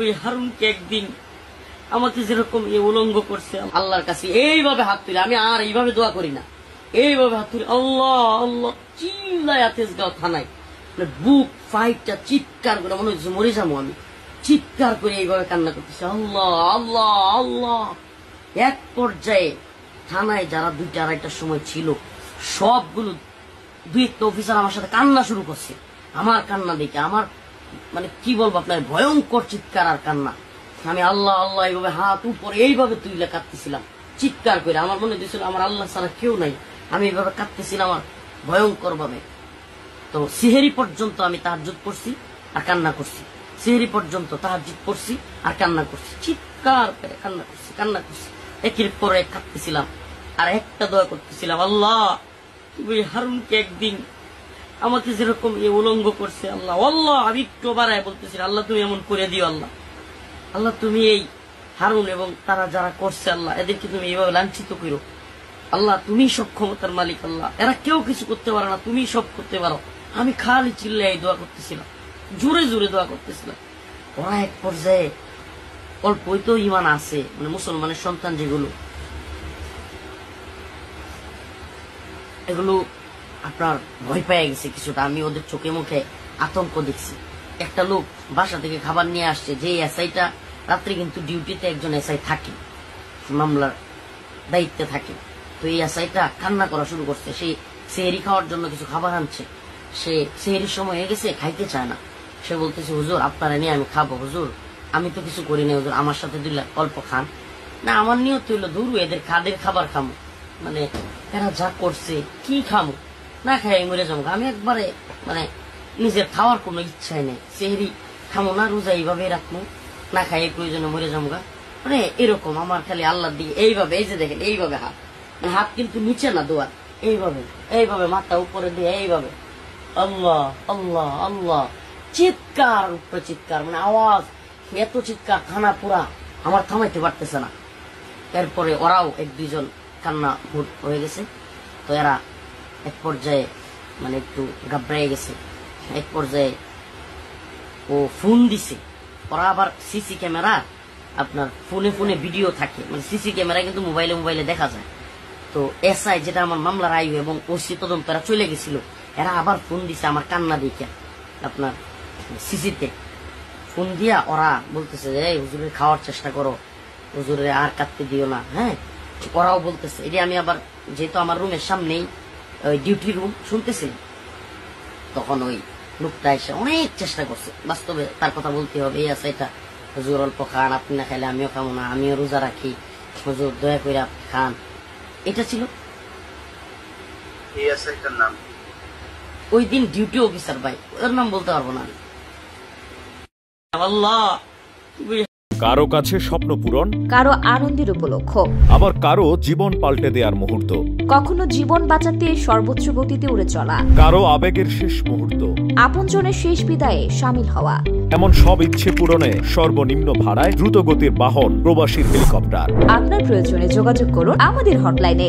ওই হারুনকে একদিন আমাকে যেরকম উলঙ্গ করছে আল্লাহর কাছে এইভাবে হাত তুলে, আমি আর এইভাবে দোয়া করি না, এইভাবে হাত তুলে আল্লাহ আল্লাহ চিল্লায় তেজগাঁও থানায় বুক ফাইটটা চিৎকার করে মনে হচ্ছে মরে যাবো আমি, চিৎকার করে এইভাবে কান্না করতেছে আল্লাহ আল্লাহ আল্লাহ। এক পর্যায়ে থানায় যারা 2টা-2:30টার সময় ছিল সবগুলো 2-1টা অফিসার আমার সাথে কান্না শুরু করছে। আমার কান্না দেখে আমার মানে কি বলবো আপনার ভয়ঙ্কর চিৎকার আর কান্না। আমি আল্লাহ আল্লাহ এইভাবে হাত উপরে এইভাবে তুলে কাঁদতেছিলাম চিৎকার করে। আমার মনে হয়েছিল আমার আল্লাহ ছাড়া কেউ নাই, আমি এইভাবে কাঁদতেছিলাম আর ভয়ঙ্কর ভাবে। তো সিহেরি পর্যন্ত আমি তাহাজ্জুদ পড়ছি আর কান্না করছি, সিহেরি পর্যন্ত তাহাজ্জুদ পড়ছি আর কান্না করছি, চিৎকার করে কান্না করছি একের পর এক কাঁদতেছিলাম আর একটা দোয়া করতেছিলাম আল্লাহ ওই হারুনকে একদিন আমাকে যেরকম উলঙ্গ করছে আল্লাহ আল্লাহ, আমি একটু বাড়ায় বলতেছিলাম আল্লাহ তুমি এমন করে দিও আল্লাহ, আল্লাহ তুমি এই হারুন এবং তারা যারা করছে আল্লাহ এদেরকে তুমি এইভাবে লাঞ্ছিত করো আল্লাহ, তুমি সব ক্ষমতার মালিক আল্লাহ, এরা কেউ কিছু করতে পারে না, তুমি সব করতে পারো। আমি খালি চিল্লাই দোয়া করতেছিলাম, জোরে জোরে দোয়া করতেছিলাম। ওরা এক পর্যায়ে অল্পই তো ইমান আছে, মানে মুসলমানের সন্তান যেগুলো, এগুলো আপনার ভয় পেয়ে গেছে কিছুটা। আমি ওদের চোখে মুখে আতঙ্ক দেখছি। একটা লোক বাসা থেকে খাবার নিয়ে আসছে, যে এসআইটা রাত্রে কিন্তু ডিউটিতে একজন এসআই থাকে, মামলার দায়িত্বে থাকে। তো এই এসআইটা কান্না করা শুরু করছে, সে সেহরি খাওয়ার জন্য কিছু খাবার আনছে, সে সেহরির সময় হয়ে গেছে খাইতে চায় না। সে বলতেছে হুজুর আপনারা নিয়ে আমি খাবো, হুজুর আমি তো কিছু করি না, হুজুর আমার সাথে দিলে অল্প খান না। আমার নিয়ত হইল ধরু এদের কাদের খাবার খামো, মানে এরা যা করছে কি খামো, না খাই মরে যাবো। আমি একবারে মানে নিজের খাওয়ার কোনো ইচ্ছাই নেই, সেহরি খামো না, রোজা এইভাবে রাখবো, না খাই প্রয়োজনে মরে যাবো গা, মানে এরকম আমার খালি আল্লাহর দিকে এইভাবে, এই যে দেখেন এইভাবে হাত, মানে হাত কিন্তু নিচে না দোয়ার, এইভাবে এইভাবে মাথা উপরে দিয়ে এইভাবে আল্লাহ আল্লাহ আল্লাহ, চিৎকার উপরে চিৎকার, মানে আওয়াজ এত চিৎকার থানা পুরা আমার থামাইতে পারতেছে না। এরপরে ওরাও 1-2 জন কান্না হয়ে গেছে। তো এরা এক পর্যায়ে মানে একটু ঘাবড়ে গেছে। এক পর্যায়ে ও ফোন দিছে, ওরা আবার সিসি ক্যামেরা আপনার ফোনে ফোনে ভিডিও থাকে, মানে সিসি ক্যামেরা কিন্তু মোবাইলে মোবাইলে দেখা যায়। তো এসআই যেটা আমার মামলার আয়ু এবং ওসি তদন্ত এরা চলে গেছিল, এরা আবার ফোন দিছে আমার কান্না দেখে আপনার সিসিতে ফোন দিয়া। ওরা বলতেছে যে হুজুরের খাওয়ার চেষ্টা করো, হুজুরের আর কাটতে দিও না। হ্যাঁ, ওরাও বলতেছে। এটি আমি আবার যেহেতু আমার রুমের সামনেই ওই ডিউটি রুম শুনতেছি, তখন ওই লোকটা এসে অনেক চেষ্টা করছে। বাস্তবে তার কথা বলতে হবে, এই আছে এটা হুজুর অল্প খান, আপনি না খাইলে আমিও খাবো না, আমিও রোজা রাখি, হুজুর দয়া করে আপনি খান। এটা ছিল নাম। ওই দিন ডিউটি অফিসার ভাই, ওর নাম বলতে পারবো না। আল্লাহ কারো কাছে স্বপ্ন পূরণ, কারো আনন্দের উপলক্ষ, আবার কারো জীবন পাল্টে দেওয়ার মুহূর্ত, কখনো জীবন বাঁচাতে সর্বোচ্চ গতিতে উড়ে চলা, কারো আবেগের শেষ মুহূর্ত, আপনজনের শেষ বিদায়ে শামিল হওয়া। এমন সব ইচ্ছে পূরণে সর্বনিম্ন ভাড়ায় দ্রুত গতির বাহন প্রবাসীর হেলিকপ্টার। আপনার প্রয়োজনে যোগাযোগ করুন আমাদের হটলাইনে।